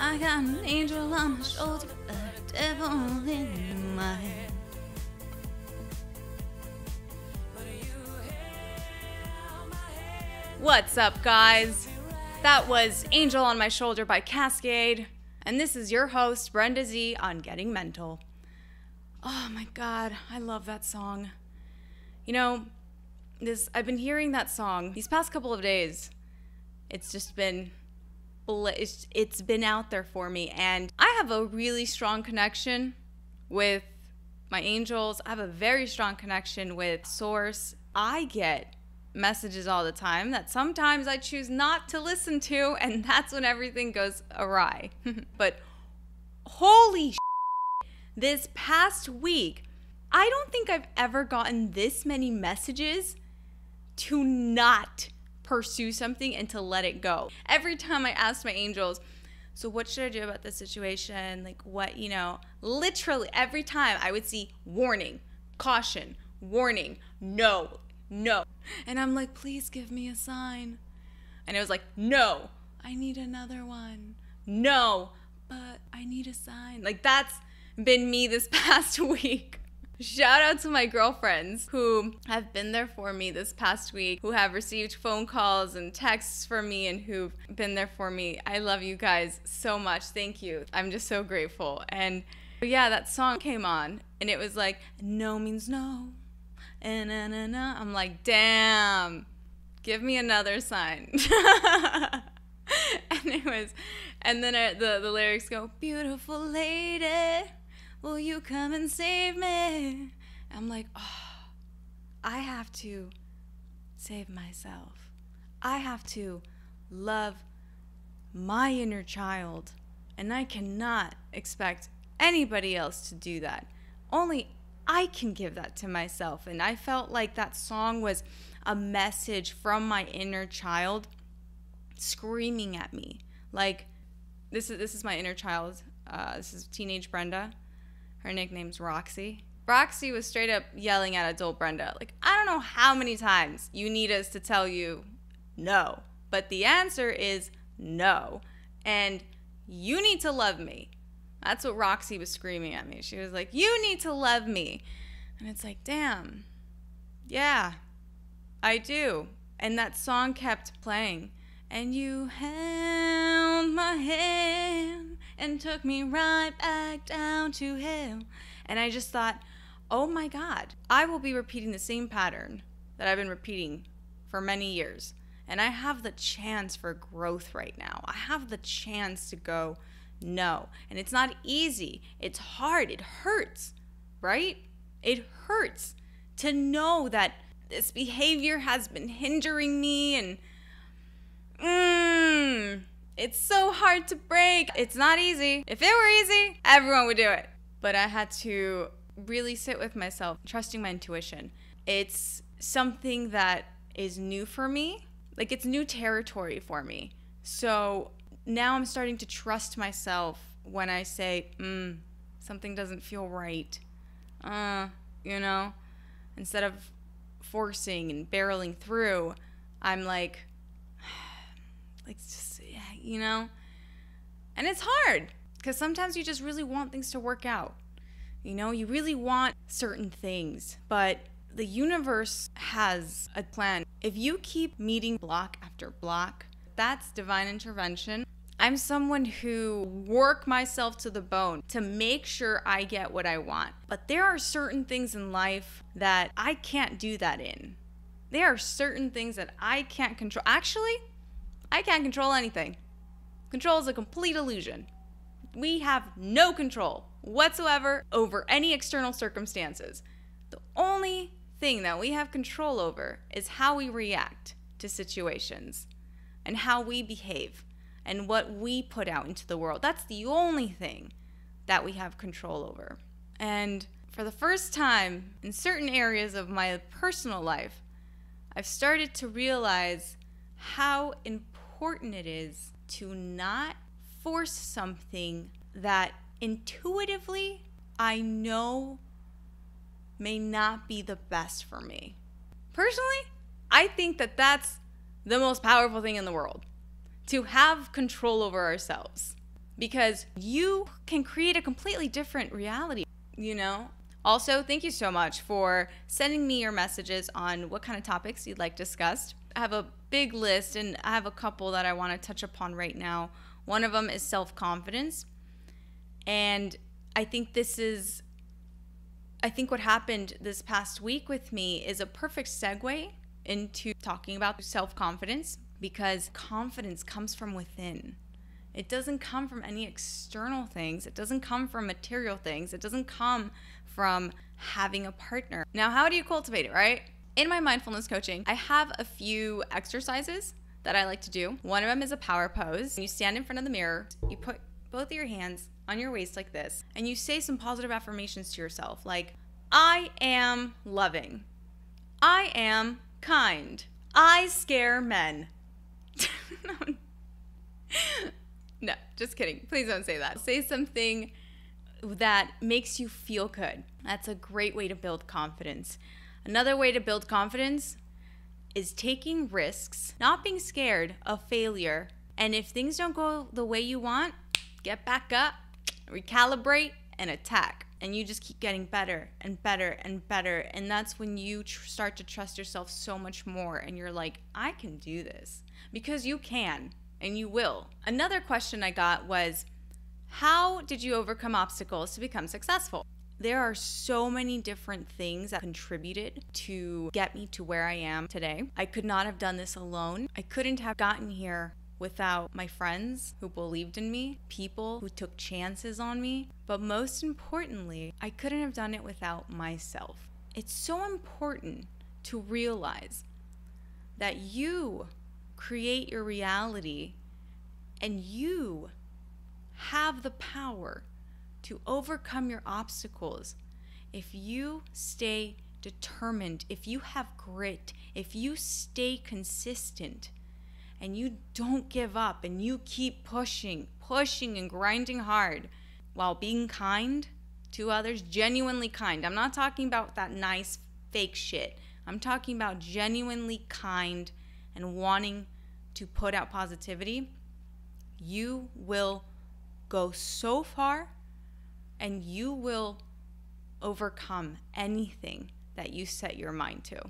I got an angel on my shoulder, a devil in my head. What's up, guys? That was Angel on My Shoulder by Cascade, and this is your host, Brenda Z, on Getting Mental. Oh my God, I love that song. You know, I've been hearing that song these past couple of days. It's just been, it's been out there for me, and I have a really strong connection with my angels. I have a very strong connection with Source. I get messages all the time that sometimes I choose not to listen to, and that's when everything goes awry. But holy this past week, I don't think I've ever gotten this many messages to not pursue something and to let it go. Every time I ask my angels, so what should I do about this situation? Like what, literally every time I would see warning, caution, warning, no. And I'm like, please give me a sign. And it was like, no, I need another one. No, but I need a sign. Like that's been me this past week. Shout out to my girlfriends who have been there for me this past week, who have received phone calls and texts from me and who've been there for me. I love you guys so much. Thank you. I'm just so grateful. And yeah, that song came on and it was like, no means no. And I'm like, damn, give me another sign. And then the lyrics go, beautiful lady, will you come and save me? I'm like, oh, I have to save myself. I have to love my inner child, and I cannot expect anybody else to do that. Only I can give that to myself. And I felt like that song was a message from my inner child screaming at me. Like, this is my inner child. This is teenage Brenda. Her nickname's Roxy. Roxy was straight up yelling at adult Brenda. Like, I don't know how many times you need us to tell you no. But the answer is no. And you need to love me. That's what Roxy was screaming at me. She was like, you need to love me. And it's like, damn. Yeah, I do. And that song kept playing. And you held my hand and took me right back down to hell. And I just thought, oh my God, I will be repeating the same pattern that I've been repeating for many years. And I have the chance for growth right now. I have the chance to go, no. And it's not easy. It's hard. It hurts, right? It hurts to know that this behavior has been hindering me, and it's so hard to break. It's not easy. If it were easy, everyone would do it. But I had to really sit with myself, trusting my intuition. It's something that is new for me. Like, it's new territory for me. So now I'm starting to trust myself when I say, something doesn't feel right. Instead of forcing and barreling through, I'm like, just, And it's hard because sometimes you just really want things to work out. You really want certain things, but the universe has a plan. If you keep meeting block after block, that's divine intervention. I'm someone who work myself to the bone to make sure I get what I want. But there are certain things in life that I can't do that in. There are certain things that I can't control. Actually, I can't control anything. Control is a complete illusion. We have no control whatsoever over any external circumstances. The only thing that we have control over is how we react to situations and how we behave and what we put out into the world. That's the only thing that we have control over. And for the first time in certain areas of my personal life, I've started to realize how important it is to not force something that intuitively I know may not be the best for me. Personally, I think that that's the most powerful thing in the world, to have control over ourselves. because you can create a completely different reality, you know? Also, thank you so much for sending me your messages on what kind of topics you'd like discussed. I have a big list, and I have a couple that I want to touch upon right now. One of them is self-confidence. And I think what happened this past week with me is a perfect segue into talking about self-confidence, because confidence comes from within. It doesn't come from any external things. It doesn't come from material things. It doesn't come from having a partner. Now, how do you cultivate it, right? In my mindfulness coaching, I have a few exercises that I like to do. One of them is a power pose. You stand in front of the mirror, you put both of your hands on your waist like this, and you say some positive affirmations to yourself, like, I am loving. I am kind. I scare men. No, just kidding. Please don't say that. Say something that makes you feel good. That's a great way to build confidence. Another way to build confidence is taking risks, not being scared of failure. And if things don't go the way you want, get back up, recalibrate, and attack. And you just keep getting better and better and better. And that's when you start to trust yourself so much more. And you're like, I can do this. Because you can, and you will. Another question I got was, how did you overcome obstacles to become successful? There are so many different things that contributed to get me to where I am today. I could not have done this alone. I couldn't have gotten here without my friends who believed in me, people who took chances on me. But most importantly, I couldn't have done it without myself. It's so important to realize that you create your reality, and you have the power to overcome your obstacles if you stay determined, if you have grit, if you stay consistent, and you don't give up, and you keep pushing and grinding hard while being kind to others, genuinely kind. I'm not talking about that nice fake shit. I'm talking about genuinely kind and wanting to put out positivity. You will go so far, and you will overcome anything that you set your mind to.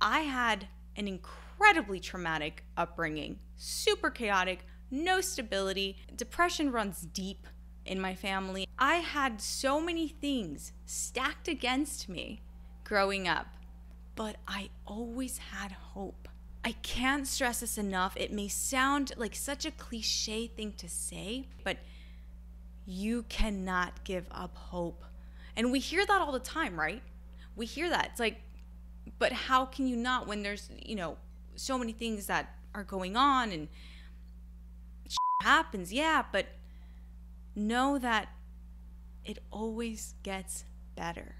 I had an incredibly traumatic upbringing, super chaotic, no stability. Depression runs deep in my family. I had so many things stacked against me growing up, but I always had hope. I can't stress this enough. It may sound like such a cliche thing to say, but you cannot give up hope. And we hear that all the time, right? We hear that. It's like, but how can you not when there's, so many things that are going on and shit happens? Yeah, but know that it always gets better.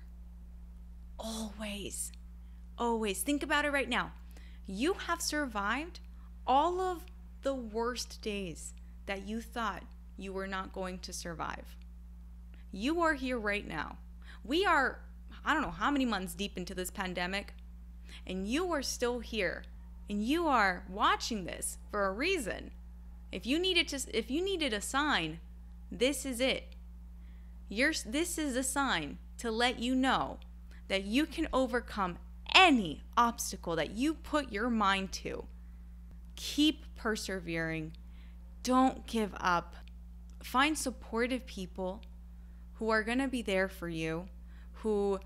Always. Always. Think about it right now. You have survived all of the worst days that you thought you were not going to survive. You are here right now. We are, I don't know how many months deep into this pandemic, and you are still here, and you are watching this for a reason. If you needed a sign, this is it. This is a sign to let you know that you can overcome any obstacle that you put your mind to. Keep persevering. Don't give up. Find supportive people who are going to be there for you, who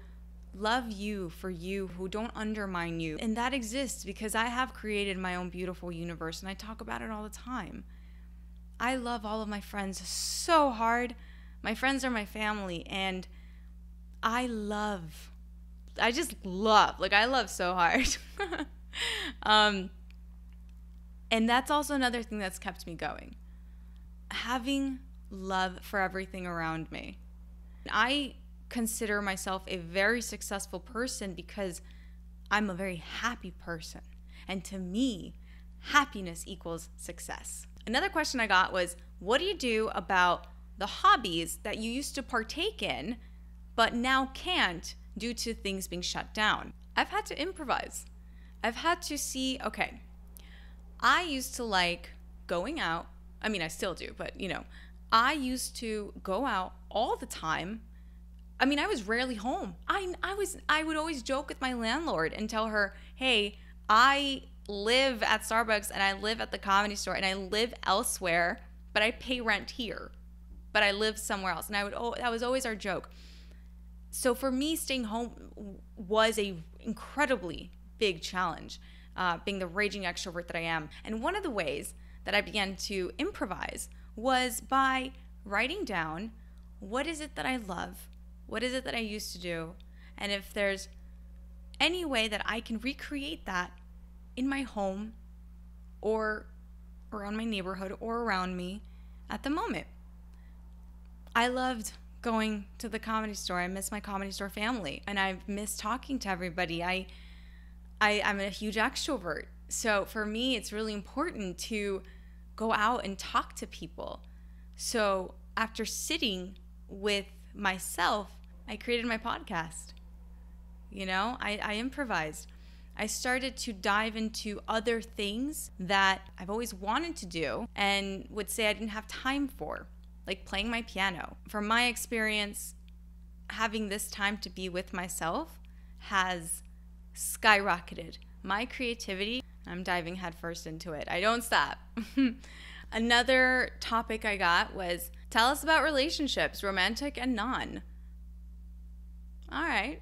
love you for you, who don't undermine you. And that exists because I have created my own beautiful universe, and I talk about it all the time. I love all of my friends so hard. My friends are my family, and I love so hard. And that's also another thing that's kept me going. Having love for everything around me. I consider myself a very successful person because I'm a very happy person. And to me, happiness equals success. Another question I got was, what do you do about the hobbies that you used to partake in, but now can't due to things being shut down? I've had to improvise. I've had to see, okay, I used to like going out I mean, I still do, but I used to go out all the time. I mean, I was rarely home. I would always joke with my landlord and tell her, hey, I live at Starbucks and I live at the Comedy Store and I live elsewhere, but I pay rent here, but I live somewhere else. And that was always our joke. So for me, staying home was a incredibly big challenge, being the raging extrovert that I am. And one of the ways that I began to improvise was by writing down, what is it that I love? What is it that I used to do? And if there's any way that I can recreate that in my home or around my neighborhood or around me at the moment. I loved going to the Comedy Store. I miss my Comedy Store family, and I miss talking to everybody. I'm a huge extrovert. So for me, it's really important to go out and talk to people. So after sitting with myself, I created my podcast. I improvised. I started to dive into other things that I've always wanted to do and would say I didn't have time for, like playing my piano. From my experience, having this time to be with myself has skyrocketed my creativity. I'm diving headfirst into it. I don't stop. Another topic I got was, tell us about relationships, romantic and non. All right.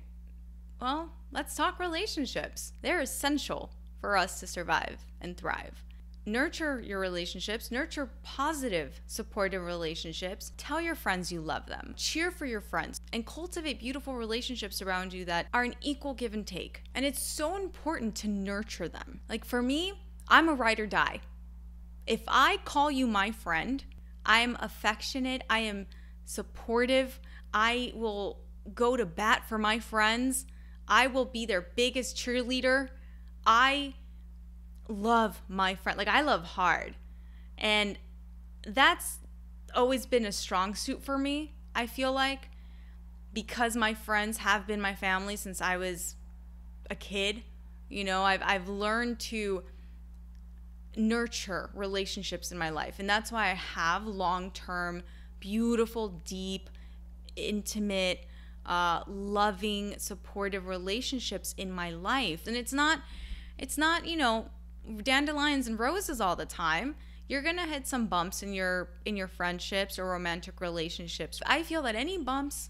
Well, let's talk relationships. They're essential for us to survive and thrive. Nurture your relationships. Nurture positive, supportive relationships. Tell your friends you love them. Cheer for your friends. And cultivate beautiful relationships around you that are an equal give and take. And it's so important to nurture them. Like for me, I'm a ride or die. If I call you my friend, I'm affectionate. I am supportive. I will go to bat for my friends. I will be their biggest cheerleader. I love my friend. Like, I love hard. And that's always been a strong suit for me, I feel like, because my friends have been my family since I was a kid. I've learned to nurture relationships in my life. And that's why I have long-term, beautiful, deep, intimate, loving, supportive relationships in my life. And it's not, dandelions and roses all the time. You're gonna hit some bumps in your friendships or romantic relationships. I feel that any bumps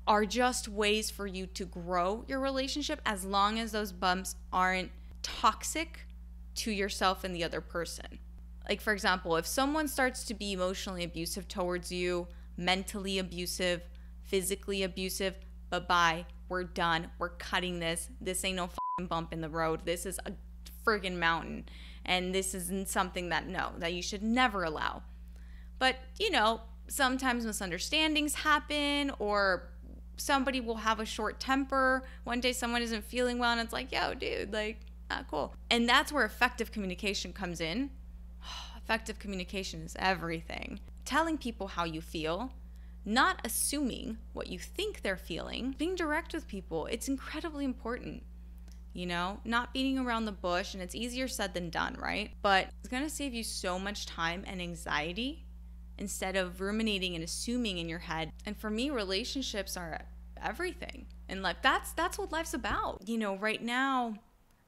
are just ways for you to grow your relationship, as long as those bumps aren't toxic to yourself and the other person. Like, for example, if someone starts to be emotionally abusive towards you, mentally abusive, physically abusive, bye-bye, we're done, we're cutting this. This ain't no fucking bump in the road. This is a friggin' mountain. And this isn't something that you should never allow. But, sometimes misunderstandings happen, or somebody will have a short temper. One day someone isn't feeling well and it's like, yo, dude, like, not cool. And that's where effective communication comes in. Effective communication is everything. Telling people how you feel, not assuming what you think they're feeling, being direct with people. It's incredibly important, not beating around the bush. And it's easier said than done, right? But it's going to save you so much time and anxiety instead of ruminating and assuming in your head. And for me, relationships are everything in life. That's what life's about. Right now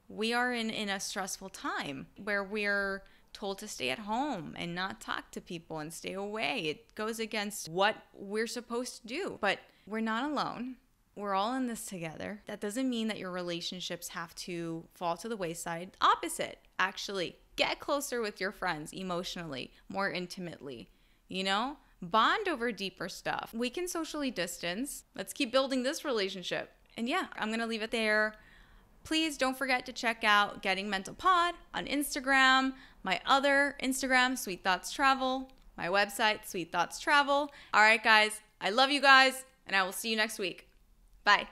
we are in a stressful time where we're told to stay at home and not talk to people and stay away. It goes against what we're supposed to do, but we're not alone. We're all in this together. That doesn't mean that your relationships have to fall to the wayside. Opposite, actually. Get closer with your friends emotionally, more intimately, bond over deeper stuff. We can socially distance. Let's keep building this relationship. And yeah, I'm going to leave it there. Please don't forget to check out Getting Mental Pod on Instagram, my other Instagram, Sweet Thoughts Travel, my website, Sweet Thoughts Travel. All right, guys, I love you guys, and I will see you next week. Bye.